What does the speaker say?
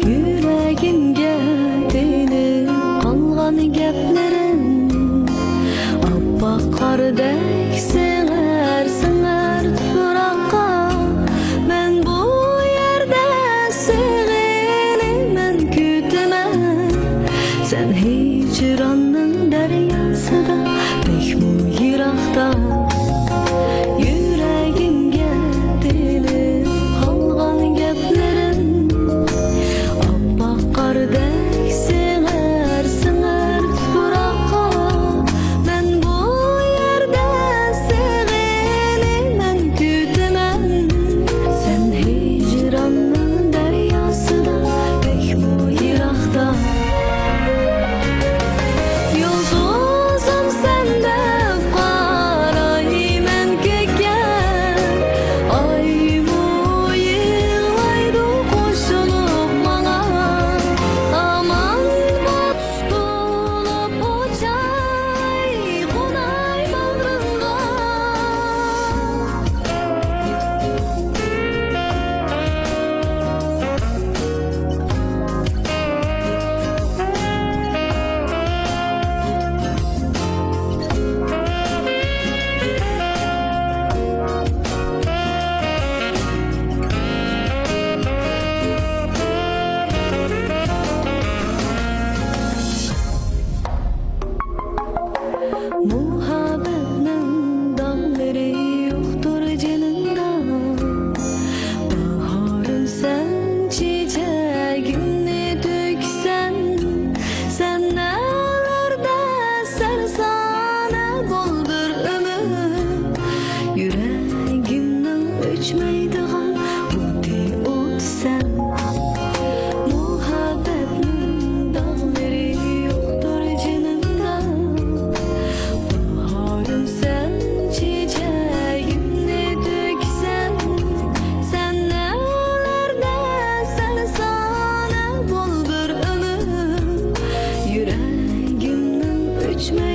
Yüreğimge değinip algan geplerin Appak kardek sığar turakka Men bu yerde seni men kütemem Sen hicranın deryasıda bekmu yirakta Yüreğimge değinip algan geplerin Kardek sığar turakka Men bu yerde seni men kütemem Sen hicranın deryasıda bekmu yirakta Yıldızım sende qaray men kökken Ay bu yığlaydı koşulup bana Aman bastılıp uçay Konay bağrımda Muhabbetinin dağları yoktur canımda Baharın sen çiçeğini döksen Sen nelerde sersane boldur ömür Yüreğimden öçmeydiğen uti ut sen Muhabbetinin dağları yoktur canımda Baharım sen çiçeğini döksen Sen nelerde sersane boldur ömür Yüreğimden öçmeydiğen